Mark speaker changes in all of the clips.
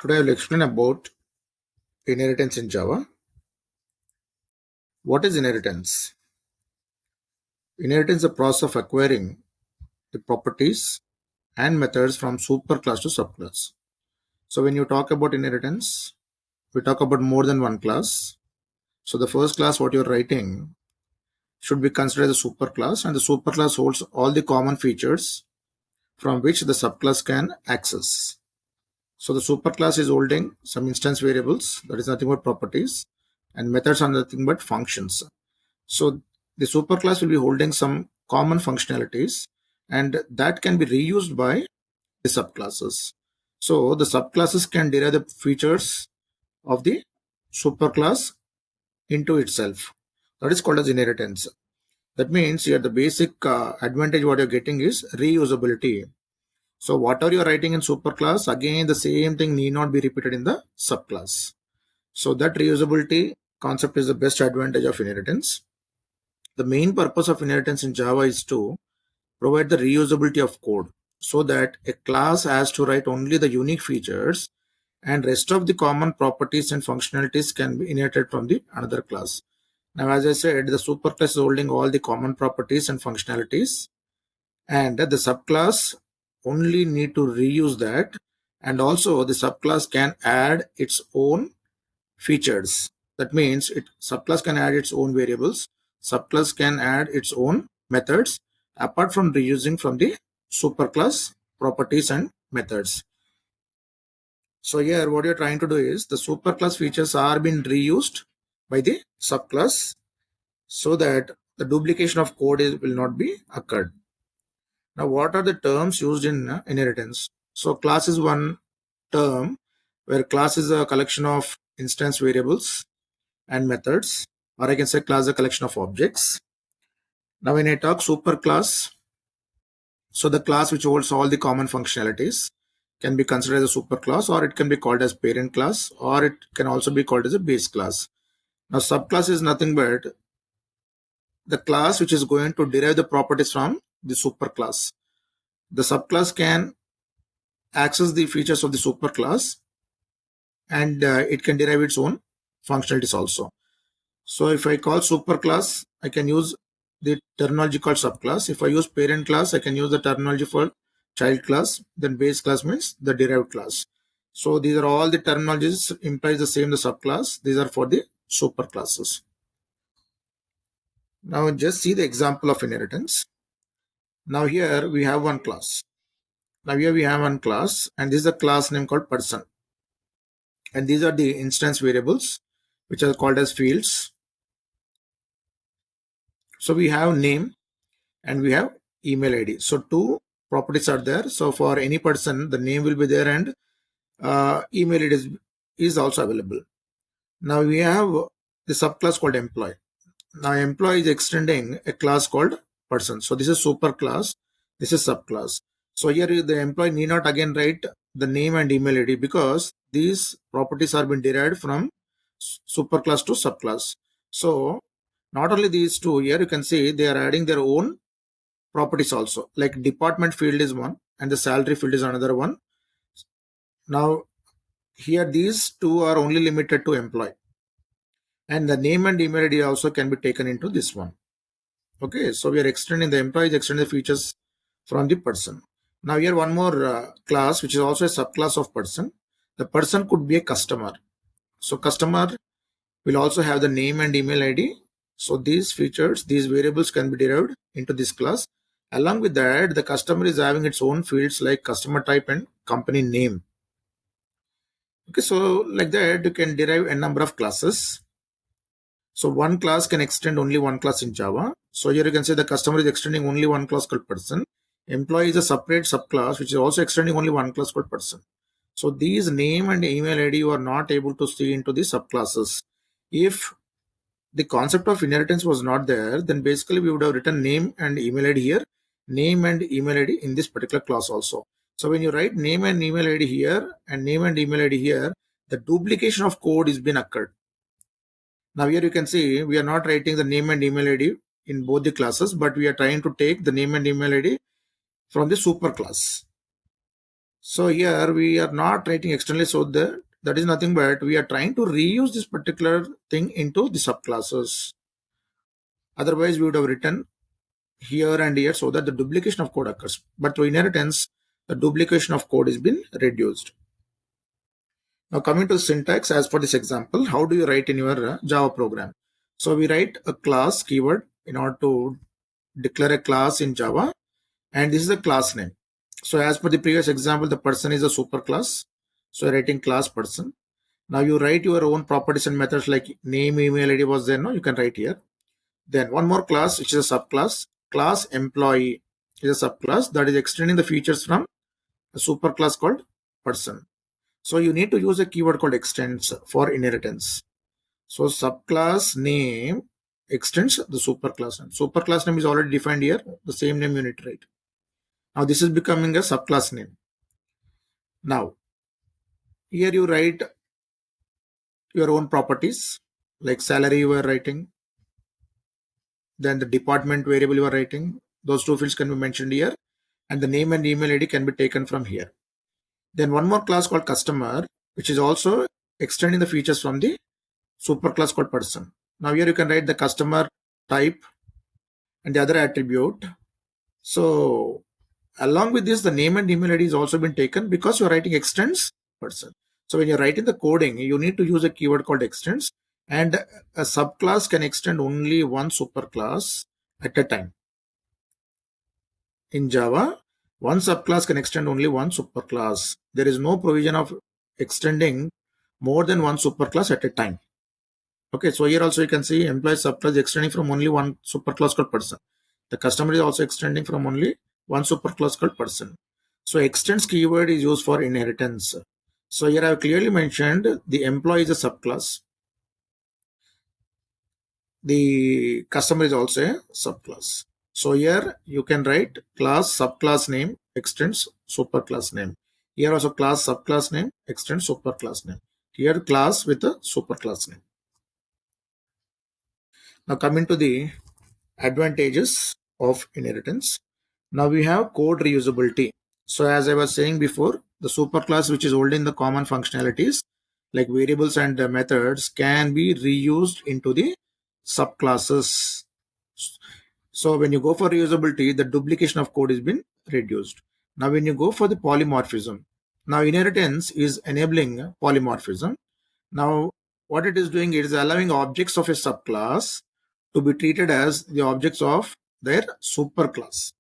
Speaker 1: Today I will explain about inheritance in Java. What is inheritance? Inheritance is the process of acquiring the properties and methods from superclass to subclass. So when you talk about inheritance, we talk about more than one class. So the first class what you're writing should be considered as a superclass, and the superclass holds all the common features from which the subclass can access. So the superclass is holding some instance variables, that is nothing but properties, and methods are nothing but functions. So the superclass will be holding some common functionalities, and that can be reused by the subclasses. So the subclasses can derive the features of the superclass into itself. That is called as inheritance. That means here the basic advantage what you're getting is reusability. So whatever you're writing in superclass, again the same thing need not be repeated in the subclass. So that reusability concept is the best advantage of inheritance. The main purpose of inheritance in Java is to provide the reusability of code so that a class has to write only the unique features and rest of the common properties and functionalities can be inherited from the another class. Now, as I said, the superclass is holding all the common properties and functionalities, and the subclass only need to reuse that, and also the subclass can add its own features. That means subclass can add its own variables, subclass can add its own methods apart from reusing from the superclass properties and methods. So here what you're trying to do is the superclass features are being reused by the subclass so that the duplication of code will not be occurred. Now what are the terms used in inheritance? So class is one term where class is a collection of instance variables and methods, or I can say class is a collection of objects. Now when I talk superclass, so the class which holds all the common functionalities can be considered as a superclass, or it can be called as parent class, or it can also be called as a base class. Now subclass is nothing but the class which is going to derive the properties from the superclass. The subclass can access the features of the superclass, and it can derive its own functionalities also. So if I call superclass, I can use the terminology called subclass. If I use parent class, I can use the terminology for child class. Then base class means the derived class. So these are all the terminologies implies the same the subclass. These are for the superclasses. Now just see the example of inheritance. Now here we have one class. Now here we have one class, and this is a class name called person. And these are the instance variables which are called as fields. So we have name and we have email ID. So two properties are there. So for any person, the name will be there, and email ID is also available. Now we have the subclass called employee. Now employee is extending a class called person. So this is superclass. This is subclass. So here the employee need not again write the name and email ID because these properties are being derived from superclass to subclass. So not only these two, here you can see they are adding their own properties also, like department field is one and the salary field is another one. Now here these two are only limited to employee, and the name and email ID also can be taken into this one. Okay, so we are extending the employees, extending the features from the person. Now here one more class which is also a subclass of person. The person could be a customer. So customer will also have the name and email ID. So these features, these variables can be derived into this class. Along with that, the customer is having its own fields like customer type and company name. Okay, so like that, you can derive a number of classes. So one class can extend only one class in Java. So here you can say the customer is extending only one class called person. Employee is a separate subclass which is also extending only one class called person. So these name and email ID you are not able to see into the subclasses. If the concept of inheritance was not there, then basically we would have written name and email ID here, name and email ID in this particular class also. So when you write name and email ID here and name and email ID here, the duplication of code is been occurred. Now here you can see we are not writing the name and email ID in both the classes, but we are trying to take the name and email ID from the super class. So here we are not writing externally, so that is nothing but we are trying to reuse this particular thing into the subclasses. Otherwise, we would have written here and here so that the duplication of code occurs. But through inheritance, the duplication of code has been reduced. Now coming to syntax, as for this example, how do you write in your Java program? So we write a class keyword in order to declare a class in Java, and this is a class name. So as per the previous example, the person is a superclass. So you're writing class person. Now you write your own properties and methods like name, email ID was there. No, you can write here. Then one more class, which is a subclass. Class employee is a subclass that is extending the features from a superclass called person. So you need to use a keyword called extends for inheritance. So subclass name extends the superclass name. Superclass name is already defined here. The same name you need to write. Now this is becoming a subclass name. Now here you write your own properties like salary you are writing, then the department variable you are writing. Those two fields can be mentioned here, and the name and email ID can be taken from here. Then one more class called customer, which is also extending the features from the superclass called person. Now here you can write the customer type and the other attribute. So along with this, the name and email ID is also been taken because you're writing extends person. So when you're writing the coding, you need to use a keyword called extends, and a subclass can extend only one superclass at a time. In Java, one subclass can extend only one superclass. There is no provision of extending more than one superclass at a time. Okay, so here also you can see employee subclass extending from only one superclass called person. The customer is also extending from only one superclass called person. So extends keyword is used for inheritance. So here I have clearly mentioned the employee is a subclass. The customer is also a subclass. So here you can write class subclass name extends superclass name. Here also class subclass name extends superclass name. Here class with a superclass name. Now coming to the advantages of inheritance. Now we have code reusability. So as I was saying before, the superclass which is holding the common functionalities like variables and methods can be reused into the subclasses. So when you go for reusability, the duplication of code has been reduced. Now when you go for the polymorphism, now inheritance is enabling polymorphism. Now what it is doing, it is allowing objects of a subclass to be treated as the objects of their superclass.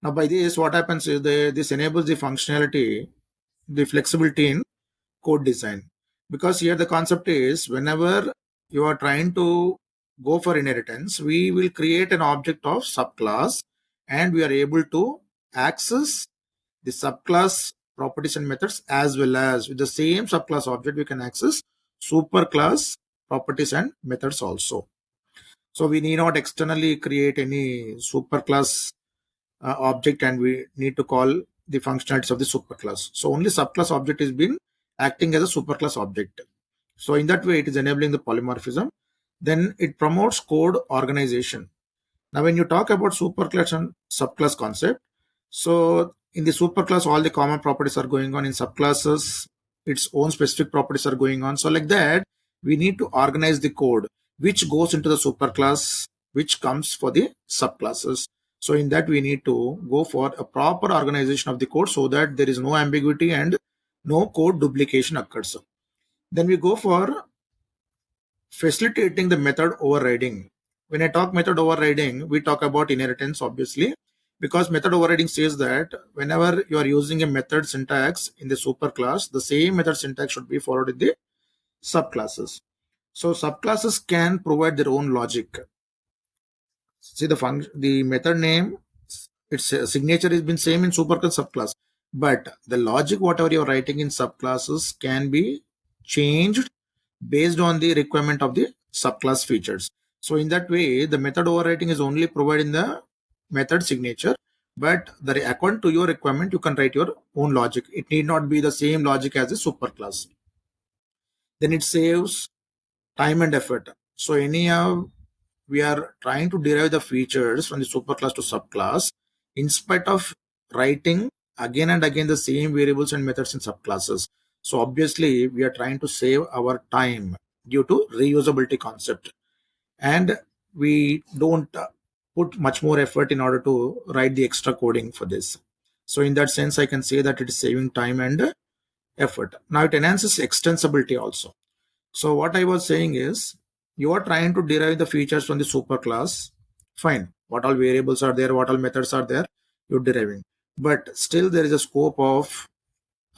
Speaker 1: Now by this, what happens is this enables the functionality, the flexibility in code design. Because here the concept is whenever you are trying to go for inheritance, we will create an object of subclass and we are able to access the subclass properties and methods, as well as with the same subclass object we can access superclass properties and methods also. So we need not externally create any superclass object and we need to call the functionalities of the superclass. So only subclass object is been acting as a superclass object. So in that way, it is enabling the polymorphism. Then it promotes code organization. Now, when you talk about superclass and subclass concept, so in the superclass, all the common properties are going on. In subclasses, its own specific properties are going on. So like that, we need to organize the code which goes into the superclass, which comes for the subclasses. So in that, we need to go for a proper organization of the code so that there is no ambiguity and no code duplication occurs. Then we go for facilitating the method overriding. When I talk method overriding, we talk about inheritance, obviously, because method overriding says that whenever you are using a method syntax in the superclass, the same method syntax should be followed in the subclasses. So subclasses can provide their own logic. See the method name, its signature has been same in superclass subclass, but the logic whatever you're writing in subclasses can be changed based on the requirement of the subclass features. So in that way, the method overriding is only providing the method signature, but according to your requirement, you can write your own logic. It need not be the same logic as a superclass. Then it saves time and effort. So anyhow, we are trying to derive the features from the superclass to subclass in spite of writing again and again the same variables and methods in subclasses. So obviously we are trying to save our time due to reusability concept, and we don't put much more effort in order to write the extra coding for this. So in that sense, I can say that it is saving time and effort. Now it enhances extensibility also. So what I was saying is, you are trying to derive the features from the superclass. Fine. What all variables are there, what all methods are there, you're deriving. But still there is a scope of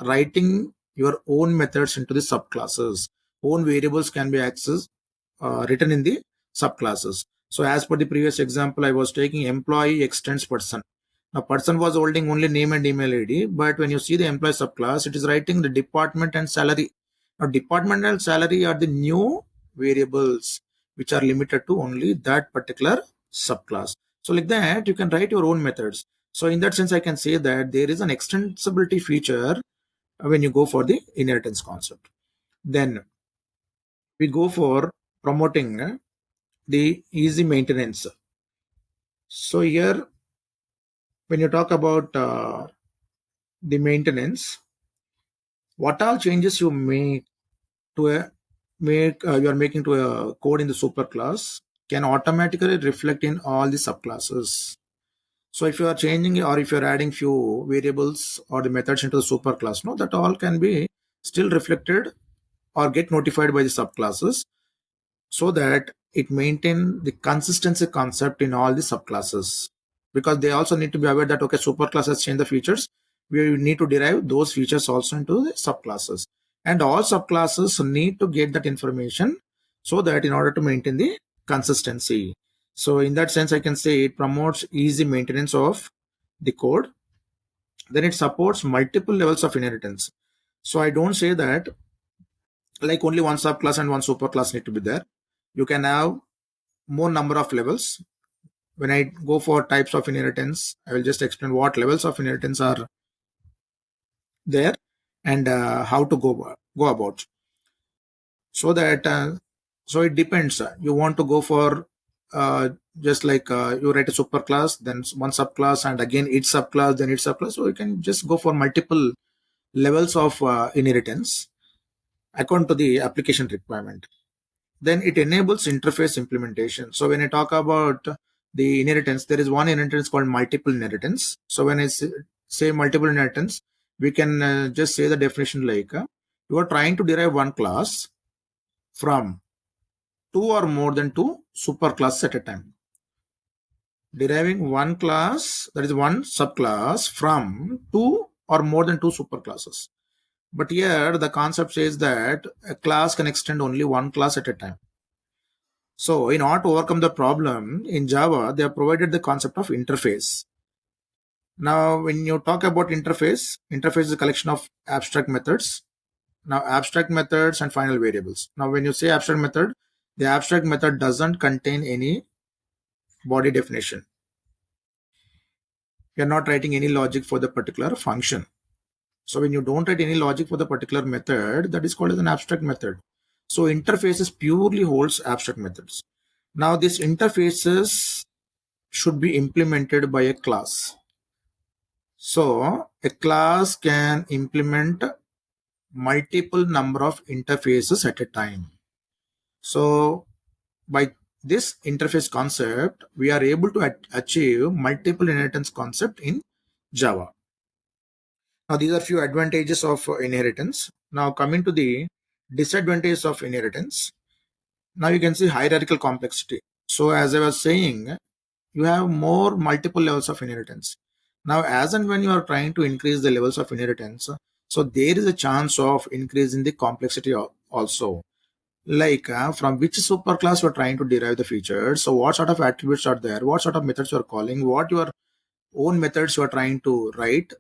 Speaker 1: writing your own methods into the subclasses. Own variables can be accessed, written in the subclasses. So as per the previous example, I was taking employee extends person. Now person was holding only name and email ID, but when you see the employee subclass, it is writing the department and salary. Now department and salary are the new variables which are limited to only that particular subclass. So like that, you can write your own methods. So in that sense, I can say that there is an extensibility feature when you go for the inheritance concept. Then we go for promoting the easy maintenance. So here, when you talk about the maintenance, what all changes you make to a you are making to a code in the superclass can automatically reflect in all the subclasses. So if you are changing or if you are adding few variables or the methods into the superclass, no, that all can be still reflected or get notified by the subclasses, so that it maintain the consistency concept in all the subclasses, because they also need to be aware that okay, superclass has changed the features, we need to derive those features also into the subclasses, and all subclasses need to get that information, so that in order to maintain the consistency. So in that sense, I can say it promotes easy maintenance of the code. Then it supports multiple levels of inheritance. So I don't say that like only one subclass and one superclass need to be there. You can have more number of levels. When I go for types of inheritance, I will just explain what levels of inheritance are there, and how to go about. So that so it depends. You want to go for just like you write a superclass, then one subclass, and again each subclass, then each subclass. So you can just go for multiple levels of inheritance according to the application requirement. Then it enables interface implementation. So when I talk about the inheritance, there is one inheritance called multiple inheritance. So when I say multiple inheritance, we can just say the definition like you are trying to derive one class from two or more than two superclasses at a time. Deriving one class, that is one subclass, from two or more than two superclasses. But here the concept says that a class can extend only one class at a time. So in order to overcome the problem, in Java, they have provided the concept of interface. Now, when you talk about interface is a collection of abstract methods. Now, abstract methods and final variables. Now, when you say abstract method, the abstract method doesn't contain any body definition. You're not writing any logic for the particular function. So when you don't write any logic for the particular method, that is called as an abstract method. So interfaces purely holds abstract methods. Now these interfaces should be implemented by a class. So a class can implement multiple number of interfaces at a time. So by this interface concept, we are able to achieve multiple inheritance concept in Java. Now these are few advantages of inheritance. Now coming to the disadvantages of inheritance. Now you can see hierarchical complexity. So as I was saying, you have more multiple levels of inheritance. Now as and when you are trying to increase the levels of inheritance, so there is a chance of increasing the complexity also. Like from which superclass you are trying to derive the features, so what sort of attributes are there, what sort of methods you are calling, what your own methods you are trying to write.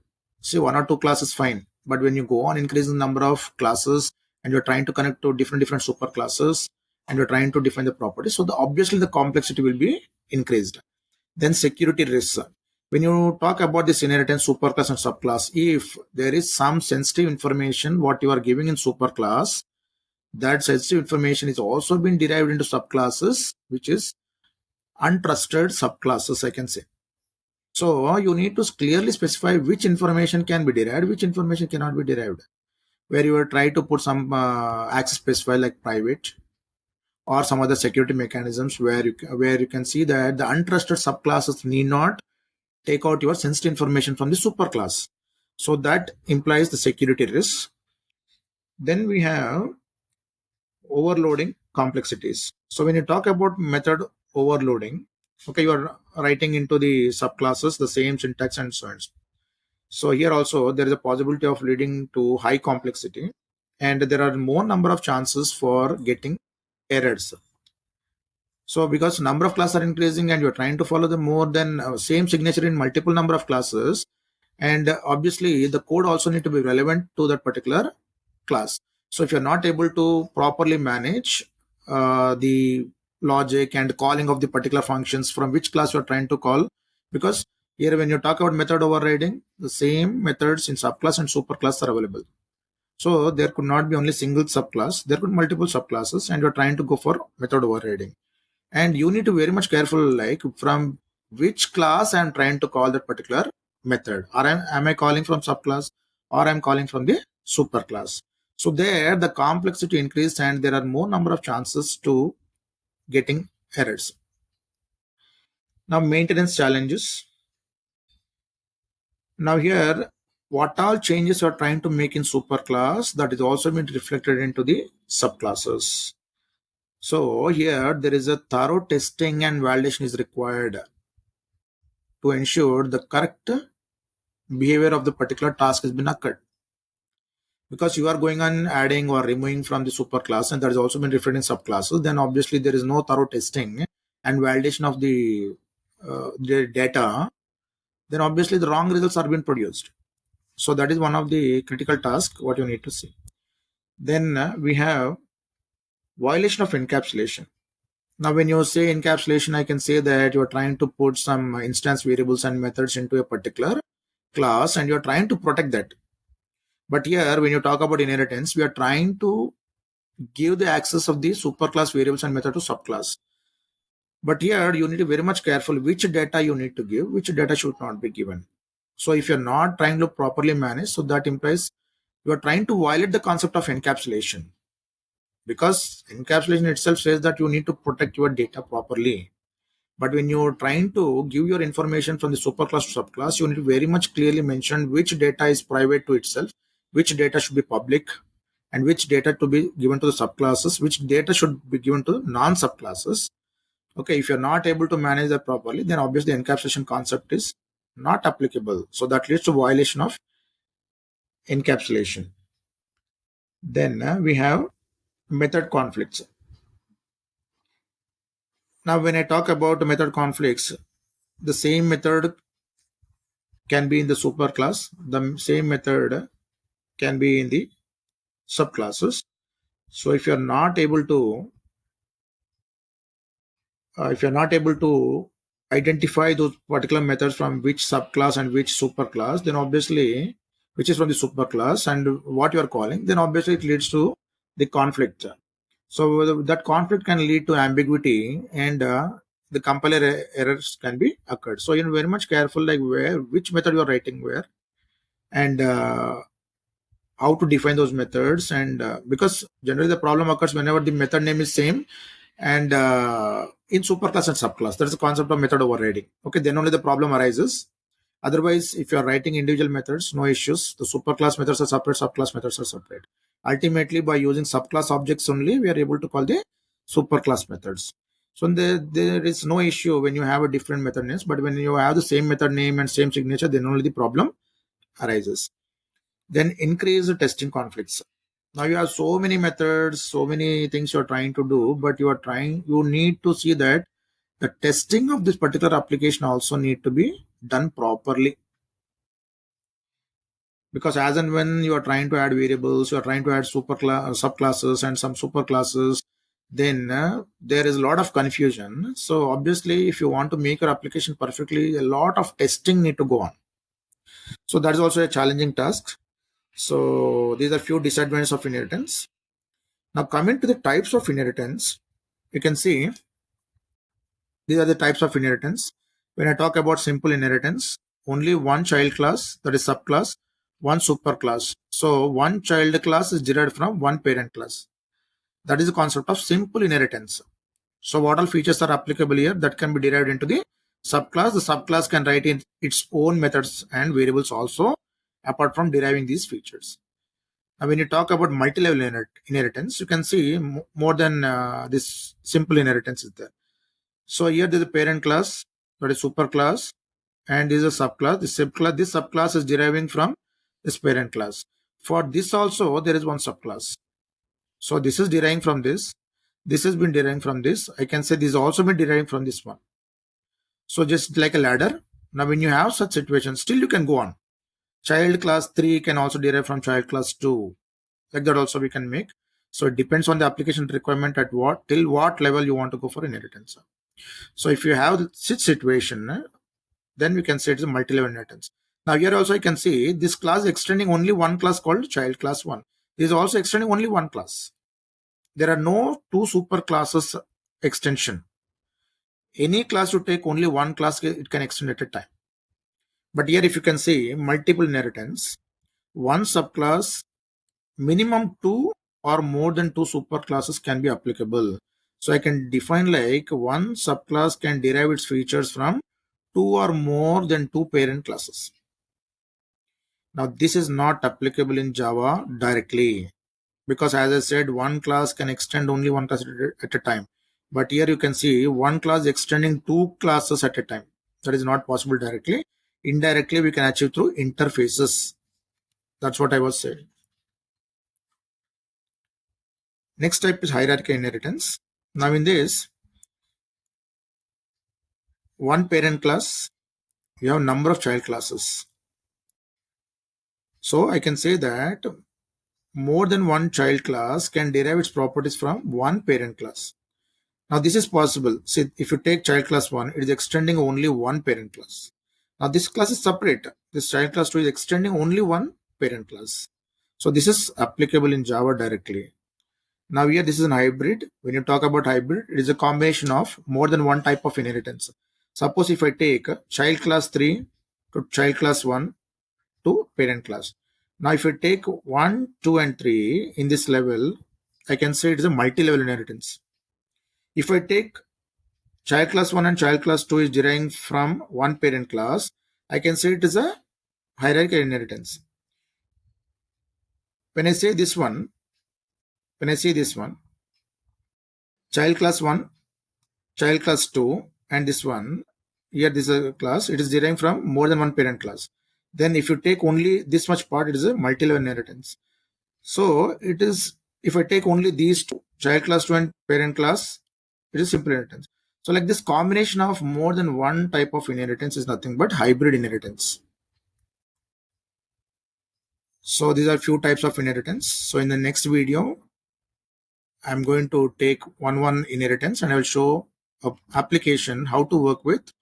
Speaker 1: See, one or two classes fine, but when you go on increasing the number of classes and you're trying to connect to different super classes and you're trying to define the properties, so obviously the complexity will be increased. Then security risks. When you talk about this inheritance superclass and subclass, if there is some sensitive information what you are giving in superclass, that sensitive information is also being derived into subclasses, which is untrusted subclasses, I can say. So you need to clearly specify which information can be derived, which information cannot be derived. Where you will try to put some access specify like private or some other security mechanisms where you can see that the untrusted subclasses need not take out your sensitive information from the superclass. So that implies the security risk. Then we have overloading complexities. So when you talk about method overloading, okay, you are writing into the subclasses the same syntax and so on. So here also there is a possibility of leading to high complexity, and there are more number of chances for getting errors. So because number of classes are increasing and you're trying to follow the more than same signature in multiple number of classes, and obviously the code also need to be relevant to that particular class. So if you're not able to properly manage the logic and calling of the particular functions from which class you're trying to call, because here when you talk about method overriding, the same methods in subclass and superclass are available. So there could not be only single subclass, there could be multiple subclasses, and you're trying to go for method overriding. And you need to be very much careful, like from which class I'm trying to call that particular method, or am I calling from subclass, or I'm calling from the superclass. So there the complexity increased and there are more number of chances to getting errors. Now maintenance challenges. Now here, what all changes you're trying to make in superclass, that is also been reflected into the subclasses. So here there is a thorough testing and validation is required to ensure the correct behavior of the particular task has been occurred. Because you are going on adding or removing from the superclass and that has also been reflected in subclasses, then obviously there is no thorough testing and validation of the data, then obviously the wrong results are being produced. So that is one of the critical tasks what you need to see. Then we have violation of encapsulation. Now when you say encapsulation, I can say that you are trying to put some instance variables and methods into a particular class and you are trying to protect that. But here when you talk about inheritance, we are trying to give the access of the superclass variables and method to subclass. But here you need to be very much careful which data you need to give, which data should not be given. So if you're not trying to properly manage, so that implies you are trying to violate the concept of encapsulation, because encapsulation itself says that you need to protect your data properly. But when you're trying to give your information from the superclass to subclass, you need to very much clearly mention which data is private to itself, which data should be public, and which data to be given to the subclasses, which data should be given to non-subclasses. Okay, if you're not able to manage that properly, then obviously the encapsulation concept is not applicable. So that leads to violation of encapsulation. Then we have method conflicts. Now, when I talk about method conflicts, the same method can be in the superclass, the same method can be in the subclasses. So if you're not able to identify those particular methods from which subclass and which superclass, then obviously which is from the superclass and what you are calling, then obviously it leads to the conflict. So that conflict can lead to ambiguity and the compiler errors can be occurred. So you're very much careful, like which method you are writing where, and how to define those methods. And because generally the problem occurs whenever the method name is same, and in superclass and subclass, that's the concept of method overriding. Okay, then only the problem arises. Otherwise, if you are writing individual methods, no issues. The superclass methods are separate, subclass methods are separate. Ultimately, by using subclass objects only, we are able to call the superclass methods. So there is no issue when you have a different method names, but when you have the same method name and same signature, then only the problem arises. Then increase the testing conflicts. Now you have so many methods, so many things you're trying to do, but you need to see that the testing of this particular application also need to be done properly. Because as and when you are trying to add variables, you are trying to add subclasses and some superclasses, then there is a lot of confusion. So obviously, if you want to make your application perfectly, a lot of testing need to go on. So that is also a challenging task. So these are few disadvantages of inheritance. Now coming to the types of inheritance, you can see these are the types of inheritance. When I talk about simple inheritance, only one child class, that is subclass, one superclass. So one child class is derived from one parent class. That is the concept of simple inheritance. So what all features are applicable here that can be derived into the subclass? The subclass can write in its own methods and variables also, apart from deriving these features. Now, when you talk about multi-level inheritance, you can see more than this simple inheritance is there. So here there is a parent class, that is superclass, and this is a subclass. This subclass is deriving from this parent class. For this also, there is one subclass. So this is deriving from this. This has been deriving from this. I can say this has also been deriving from this one. So just like a ladder. Now when you have such situations, still you can go on. Child class 3 can also derive from child class 2. Like that also we can make. So it depends on the application requirement at till what level you want to go for inheritance. So if you have such situation, then we can say it's a multi-level inheritance. Now here also you can see this class extending only one class called child class 1. This is also extending only one class. There are no two super classes extension. Any class you take only one class, it can extend at a time. But here if you can see multiple inheritance, one subclass, minimum two or more than two superclasses can be applicable. So I can define like one subclass can derive its features from two or more than two parent classes. Now this is not applicable in Java directly, because as I said, one class can extend only one class at a time. But here you can see one class extending two classes at a time. That is not possible directly. Indirectly we can achieve through interfaces. That's what I was saying. Next type is hierarchical inheritance. Now in this, one parent class, we have number of child classes. So I can say that more than one child class can derive its properties from one parent class. Now this is possible. See, if you take child class 1, it is extending only one parent class. Now this class is separate. This child class 2 is extending only one parent class. So this is applicable in Java directly. Now here this is an hybrid. When you talk about hybrid, it is a combination of more than one type of inheritance. Suppose if I take child class 3 to child class 1 to parent class. Now if I take 1, 2 and 3 in this level, I can say it is a multi-level inheritance. If I take child class 1 and child class 2 is deriving from one parent class, I can say it is a hierarchical inheritance. When I say this one, child class 1, child class 2 and this one, here this is a class, it is deriving from more than one parent class. Then if you take only this much part, it is a multi-level inheritance. So it is, if I take only these two, child class 2 and parent class, it is simple inheritance. So like this combination of more than one type of inheritance is nothing but hybrid inheritance. So these are few types of inheritance. So in the next video, I'm going to take one inheritance and I will show a application how to work with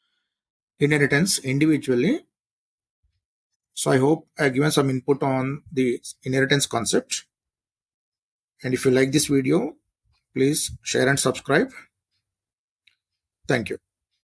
Speaker 1: inheritance individually. So I hope I've given some input on the inheritance concept. And if you like this video, please share and subscribe. Thank you.